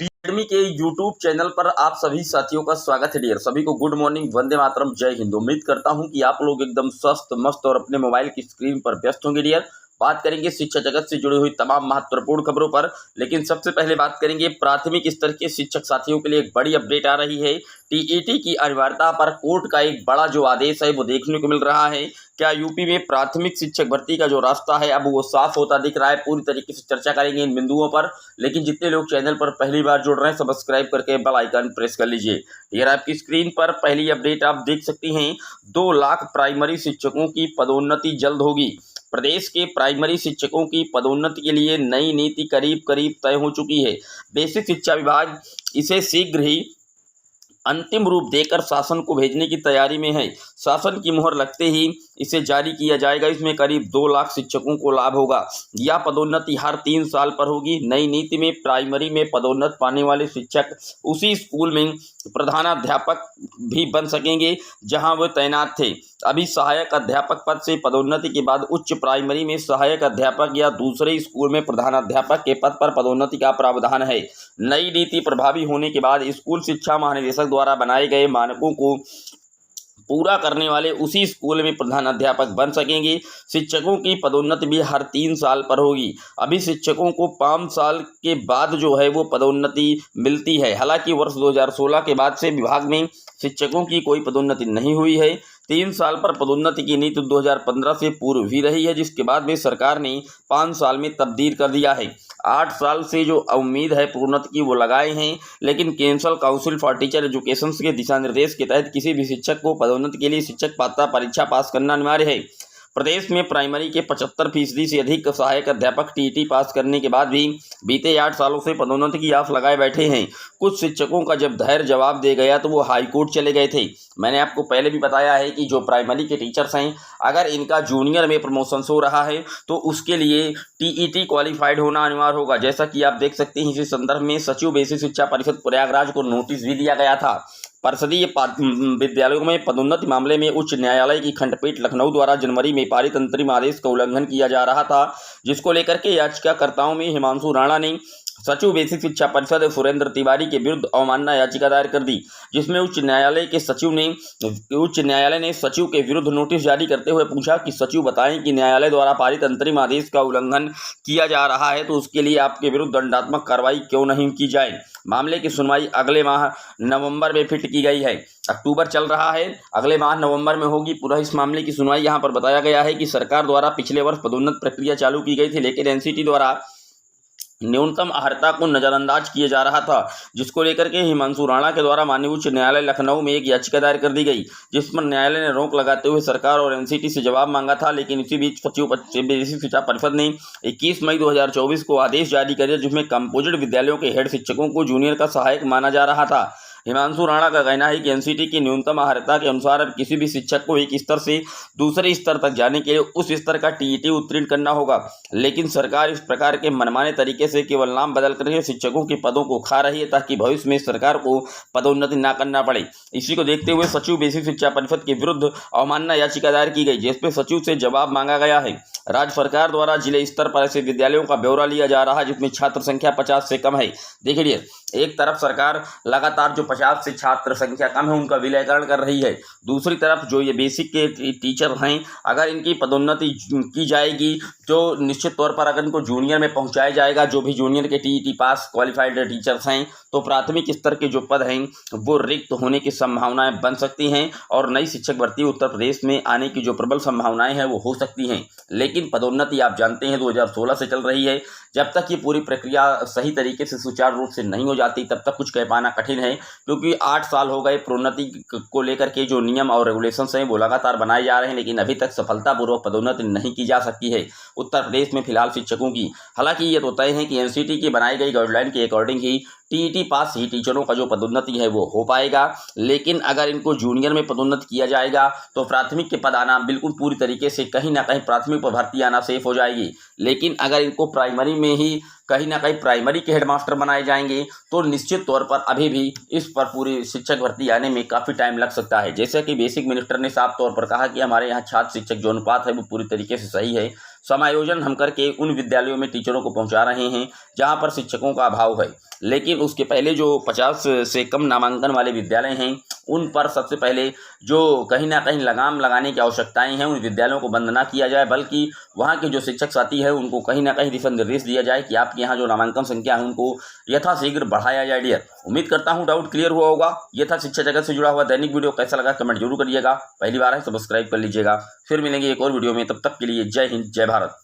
Academy के YouTube channel पर आप सभी साथियों का स्वागत है डियर। सभी को गुड मॉर्निंग, वंदे मातरम, जय हिंद। उम्मीद करता हूं कि आप लोग एकदम स्वस्थ मस्त और अपने मोबाइल की स्क्रीन पर व्यस्त होंगे डियर। बात करेंगे शिक्षा जगत से जुड़ी हुई तमाम महत्वपूर्ण खबरों पर, लेकिन सबसे पहले बात करेंगे प्राथमिक स्तर के शिक्षक साथियों के लिए एक बड़ी अपडेट आ रही है। टीईटी की अनिवार्यता पर कोर्ट का एक बड़ा जो आदेश है वो देखने को मिल रहा है। क्या यूपी में प्राथमिक शिक्षक भर्ती का जो रास्ता है अब वो साफ होता दिख रहा है? पूरी तरीके से चर्चा करेंगे इन बिंदुओं पर। लेकिन जितने लोग चैनल पर पहली बार जुड़ रहे हैं, सब्सक्राइब करके बेल आइकन प्रेस कर लीजिए। यार आपकी स्क्रीन पर पहली अपडेट आप देख सकती हैं। 2 लाख प्राइमरी शिक्षकों की पदोन्नति जल्द होगी। प्रदेश के प्राइमरी शिक्षकों की पदोन्नति के लिए नई नीति करीब करीब तय हो चुकी है। बेसिक शिक्षा विभाग इसे शीघ्र ही अंतिम रूप देकर शासन को भेजने की तैयारी में है। शासन की मुहर लगते ही इसे जारी किया जाएगा। इसमें करीब 2 लाख शिक्षकों को लाभ होगा। यह पदोन्नति हर 3 साल पर होगी। नई नीति में प्राइमरी में पदोन्नत पाने वाले शिक्षक उसी स्कूल में प्रधानाध्यापक भी बन सकेंगे जहां वो तैनात थे। अभी सहायक अध्यापक पद से पदोन्नति के बाद उच्च प्राइमरी में सहायक अध्यापक या दूसरे स्कूल में प्रधानाध्यापक के पद पर पदोन्नति का प्रावधान है। नई नीति प्रभावी होने के बाद स्कूल शिक्षा महानिदेशक द्वारा बनाए गए मानकों को पूरा करने वाले उसी स्कूल में प्रधानाध्यापक बन सकेंगे। शिक्षकों की पदोन्नति भी हर 3 साल पर होगी। अभी शिक्षकों को 5 साल के बाद जो है वो पदोन्नति मिलती है। हालांकि वर्ष 2016 के बाद से विभाग में शिक्षकों की कोई पदोन्नति नहीं हुई है। 3 साल पर पदोन्नति की नीति 2015 से पूर्व ही रही है, जिसके बाद में सरकार ने 5 साल में तब्दील कर दिया है। 8 साल से जो उम्मीद है प्रोन्नति की वो लगाए हैं, लेकिन cancel council for teacher education के दिशा निर्देश के तहत किसी भी शिक्षक को पदोन्नति के लिए शिक्षक पात्रता परीक्षा पास करना अनिवार्य है। प्रदेश में प्राइमरी के 75% से अधिक सहायक अध्यापक टीईटी पास करने के बाद भी बीते 8 सालों से पदोन्नति की आस लगाए बैठे हैं। कुछ शिक्षकों का जब धैर्य जवाब दे गया तो वो हाईकोर्ट चले गए थे। मैंने आपको पहले भी बताया है कि जो प्राइमरी के टीचर्स हैं, अगर इनका जूनियर में प्रमोशन हो रहा है तो उसके लिए टीईटी क्वालिफाइड होना अनिवार्य होगा। जैसा कि आप देख सकते हैं, इसी संदर्भ में सचिव बेसिक शिक्षा परिषद प्रयागराज को नोटिस भी दिया गया था। परिषदीय विद्यालयों में पदोन्नति मामले में उच्च न्यायालय की खंडपीठ लखनऊ द्वारा जनवरी में पारित अंतरिम आदेश का उल्लंघन किया जा रहा था, जिसको लेकर के याचिकाकर्ताओं में हिमांशु राणा ने सचिव बेसिक शिक्षा परिषद सुरेंद्र तिवारी के विरुद्ध अवमानना याचिका दायर कर दी, जिसमें उच्च न्यायालय ने सचिव के विरुद्ध नोटिस जारी करते हुए पूछा कि सचिव बताएं कि न्यायालय द्वारा पारित अंतरिम आदेश का उल्लंघन किया जा रहा है तो उसके लिए आपके विरुद्ध दंडात्मक कार्रवाई क्यों नहीं की जाए। मामले की सुनवाई अगले माह नवंबर में फिट की गई है। अक्टूबर चल रहा है, अगले माह नवंबर में होगी पूरा इस मामले की सुनवाई। यहाँ पर बताया गया है कि सरकार द्वारा पिछले वर्ष पदोन्नत प्रक्रिया चालू की गई थी, लेकिन एनसीटी द्वारा न्यूनतम अर्हता को नजरअंदाज किया जा रहा था, जिसको लेकर के हिमांशु राणा के द्वारा माननीय उच्च न्यायालय लखनऊ में एक याचिका दायर कर दी गई, जिस पर न्यायालय ने रोक लगाते हुए सरकार और एनसीटी से जवाब मांगा था। लेकिन इसी बीच सचिव बेसिक शिक्षा परिषद ने 21 मई 2024 को आदेश जारी कर दिया, जिसमें कंपोजिट विद्यालयों के हेड शिक्षकों को जूनियर का सहायक माना जा रहा था। हिमांशु राणा का कहना है कि एनसीटी की न्यूनतम अर्हता के अनुसार अब किसी भी शिक्षक को एक स्तर से दूसरे स्तर तक जाने के लिए उस स्तर का टीईटी उत्तीर्ण करना होगा, लेकिन सरकार इस प्रकार के मनमाने तरीके से केवल नाम बदल कर शिक्षकों के पदों को खा रही है, ताकि भविष्य में सरकार को पदोन्नति न करना पड़े। इसी को देखते हुए सचिव बेसिक शिक्षा परिषद के विरुद्ध अवमानना याचिका दायर की गई, जिसपे सचिव से जवाब मांगा गया है। राज्य सरकार द्वारा जिले स्तर पर ऐसे विद्यालयों का ब्यौरा लिया जा रहा है जिसमें छात्र संख्या 50 से कम है। देखिए, एक तरफ सरकार लगातार जो 50 से छात्र संख्या कम है उनका विलयकरण कर रही है, दूसरी तरफ जो ये बेसिक के टीचर हैं, अगर इनकी पदोन्नति की जाएगी तो निश्चित तौर पर अगर इनको जूनियर में पहुंचाया जाएगा, जो भी जूनियर के टीईटी पास क्वालिफाइड टीचर्स हैं, तो प्राथमिक स्तर के जो पद हैं वो रिक्त होने की संभावनाएं बन सकती हैं और नई शिक्षक भर्ती उत्तर प्रदेश में आने की जो प्रबल संभावनाएं हैं वो हो सकती हैं। लेकिन पदोन्नति आप जानते हैं 2016 से चल रही है। जब तक ये पूरी प्रक्रिया सही तरीके से सुचारू रूप से नहीं हो जाती तब तक कुछ कह पाना कठिन है, क्योंकि 8 साल हो गए प्रोन्नति को लेकर के जो नियम और रेगुलेशंस हैं वो लगातार बनाए जा रहे हैं, लेकिन अभी तक सफलतापूर्वक पदोन्नति नहीं की जा सकती है उत्तर प्रदेश में फिलहाल शिक्षकों की। हालांकि ये तो तय है कि एनसीटी की बनाई गई गाइडलाइन के अकॉर्डिंग ही टीईटी पास ही टीचरों का जो पदोन्नति है वो हो पाएगा, लेकिन अगर इनको जूनियर में पदोन्नति किया जाएगा तो प्राथमिक के पद आना बिल्कुल पूरी तरीके से कहीं ना कहीं प्राथमिक पर भर्ती आना सेफ हो जाएगी। लेकिन अगर इनको प्राइमरी में ही कहीं ना कहीं प्राइमरी के हेडमास्टर बनाए जाएंगे तो निश्चित तौर पर अभी भी इस पर पूरी शिक्षक भर्ती आने में काफ़ी टाइम लग सकता है। जैसे कि बेसिक मिनिस्टर ने साफ तौर पर कहा कि हमारे यहाँ छात्र शिक्षक जो अनुपात है वो पूरी तरीके से सही है। समायोजन हम करके उन विद्यालयों में टीचरों को पहुंचा रहे हैं जहां पर शिक्षकों का अभाव है। लेकिन उसके पहले जो 50 से कम नामांकन वाले विद्यालय हैं उन पर सबसे पहले जो कहीं ना कहीं लगाम लगाने की आवश्यकताएं हैं उन विद्यालयों को बंद ना किया जाए, बल्कि वहां के जो शिक्षक साथी है उनको कहीं ना कहीं दिशा निर्देश दिया जाए कि आपके यहाँ जो नामांकन संख्या है उनको यथाशीघ्र बढ़ाया जाए। डियर, उम्मीद करता हूँ डाउट क्लियर हुआ होगा। ये था शिक्षा जगत से जुड़ा हुआ दैनिक वीडियो। कैसा लगा कमेंट जरूर करिएगा। पहली बार है सब्सक्राइब कर लीजिएगा। फिर मिलेंगे एक और वीडियो में, तब तक के लिए जय हिंद जय भारत।